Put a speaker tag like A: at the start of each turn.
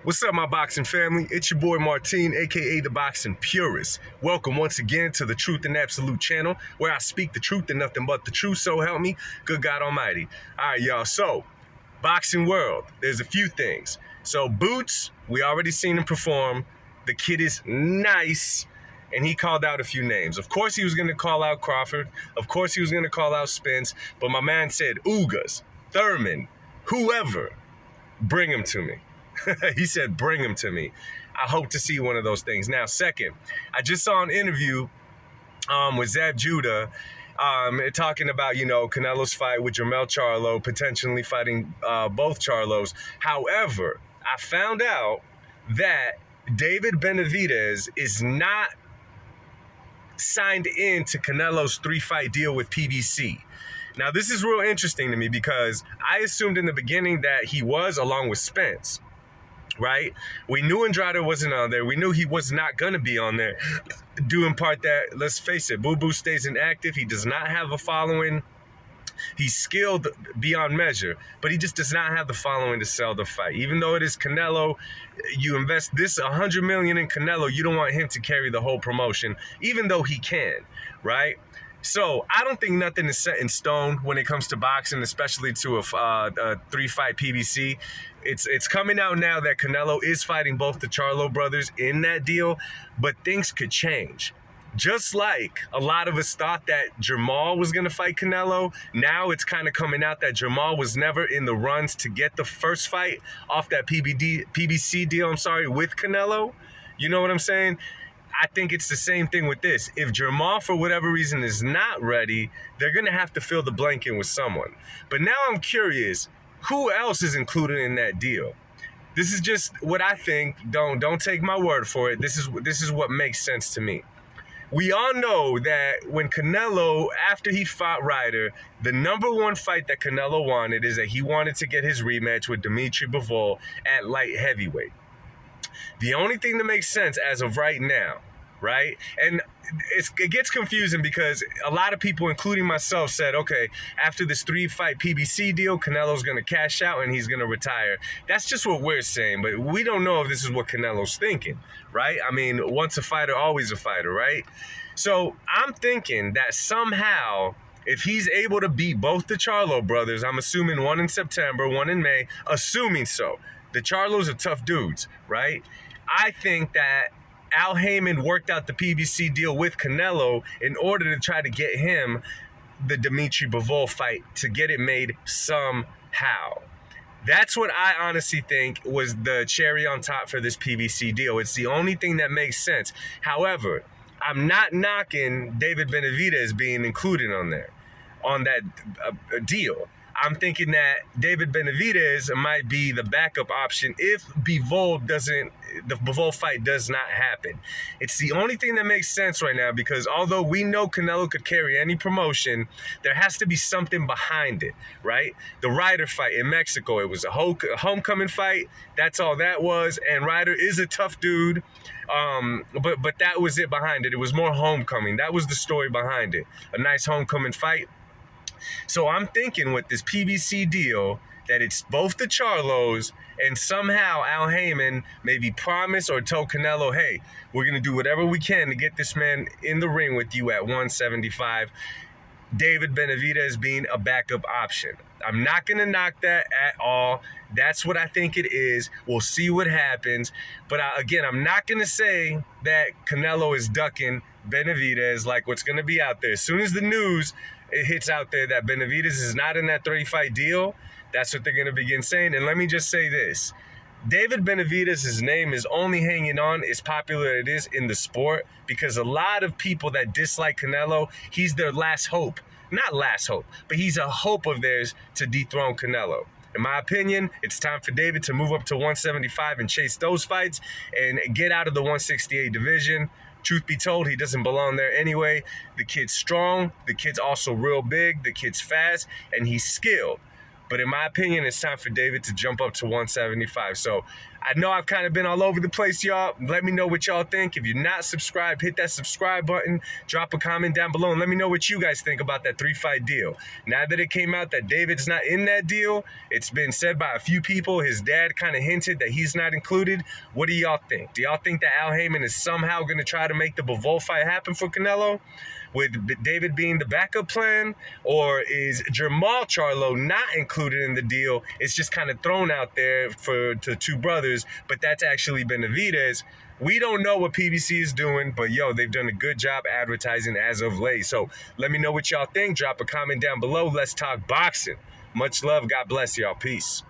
A: What's up, my boxing family? It's your boy Martine, aka the Boxing Purist. Welcome once again to the Truth and Absolute channel, where I speak the truth and nothing but the truth, so help me, good God Almighty. All right, y'all, so, boxing world, there's a few things. So, Boots, we already seen him perform. The kid is nice, and he called out a few names. Of course, he was going to call out Crawford. Of course, he was going to call out Spence, but my man said, Ugas, Thurman, whoever, bring him to me. He said, bring him to me. I hope to see one of those things. Now, second, I just saw an interview with Zab Judah talking about, Canelo's fight with Jermell Charlo, potentially fighting both Charlos. However, I found out that David Benavidez is not signed into Canelo's 3-fight deal with PBC. Now, this is real interesting to me because I assumed in the beginning that he was, along with Spence. Right? We knew Andrade wasn't on there. We knew he was not going to be on there. Due in part that, let's face it, Boo Boo stays inactive. He does not have a following. He's skilled beyond measure, but he just does not have the following to sell the fight. Even though it is Canelo, you invest this $100 million in Canelo, you don't want him to carry the whole promotion, even though he can, right? So I don't think nothing is set in stone when it comes to boxing, especially to a 3-fight PBC. It's coming out now that Canelo is fighting both the Charlo brothers in that deal, but things could change. Just like a lot of us thought that Jermall was going to fight Canelo, now it's kind of coming out that Jermall was never in the runs to get the first fight off that PBC deal, with Canelo. You know what I'm saying? I think it's the same thing with this. If Jermall, for whatever reason, is not ready, they're going to have to fill the blank in with someone. But now I'm curious, who else is included in that deal? This is just what I think. Don't take my word for it. This is what makes sense to me. We all know that when Canelo, after he fought Ryder, the number one fight that Canelo wanted is that he wanted to get his rematch with Dimitri Bivol at light heavyweight. The only thing that makes sense as of right now, right? And it gets confusing because a lot of people, including myself, said, okay, after this 3-fight PBC deal, Canelo's going to cash out and he's going to retire. That's just what we're saying, but we don't know if this is what Canelo's thinking, right? I mean, once a fighter, always a fighter, right? So I'm thinking that somehow, if he's able to beat both the Charlo brothers, I'm assuming one in September, one in May, assuming so. The Charlos are tough dudes, right? I think that Al Heyman worked out the PBC deal with Canelo in order to try to get him the Dimitri Bivol fight, to get it made somehow. That's what I honestly think was the cherry on top for this PBC deal. It's the only thing that makes sense. However, I'm not knocking David Benavidez being included on that deal. I'm thinking that David Benavidez might be the backup option if the Bivol fight does not happen. It's the only thing that makes sense right now because although we know Canelo could carry any promotion, there has to be something behind it, right? The Ryder fight in Mexico, it was a homecoming fight. That's all that was. And Ryder is a tough dude. But that was it behind it. It was more homecoming. That was the story behind it. A nice homecoming fight. So I'm thinking with this PBC deal that it's both the Charlos and somehow Al Heyman maybe promised or told Canelo, hey, we're going to do whatever we can to get this man in the ring with you at 175. David Benavidez being a backup option. I'm not going to knock that at all. That's what I think it is. We'll see what happens. But again, I'm not going to say that Canelo is ducking Benavidez like what's going to be out there. As soon as the news it hits out there that Benavidez is not in that 3-fight deal, that's what they're going to begin saying. And let me just say this. David Benavidez' name is only hanging on as popular it is in the sport because a lot of people that dislike Canelo, he's their last hope. Not last hope, but he's a hope of theirs to dethrone Canelo. In my opinion, it's time for David to move up to 175 and chase those fights and get out of the 168 division. Truth be told, he doesn't belong there anyway. The kid's strong. The kid's also real big. The kid's fast. And he's skilled. But in my opinion, it's time for David to jump up to 175. So I know I've kind of been all over the place, y'all. Let me know what y'all think. If you're not subscribed, hit that subscribe button. Drop a comment down below and let me know what you guys think about that 3-fight deal. Now that it came out that David's not in that deal, it's been said by a few people. His dad kind of hinted that he's not included. What do y'all think? Do y'all think that Al Heyman is somehow going to try to make the Bivol fight happen for Canelo, with David being the backup plan? Or is Jermall Charlo not included in the deal? It's just kind of thrown out there to two brothers, but that's actually Benavidez. We don't know what PBC is doing, but yo, they've done a good job advertising as of late. So let me know what y'all think. Drop a comment down below. Let's talk boxing. Much love. God bless y'all. Peace.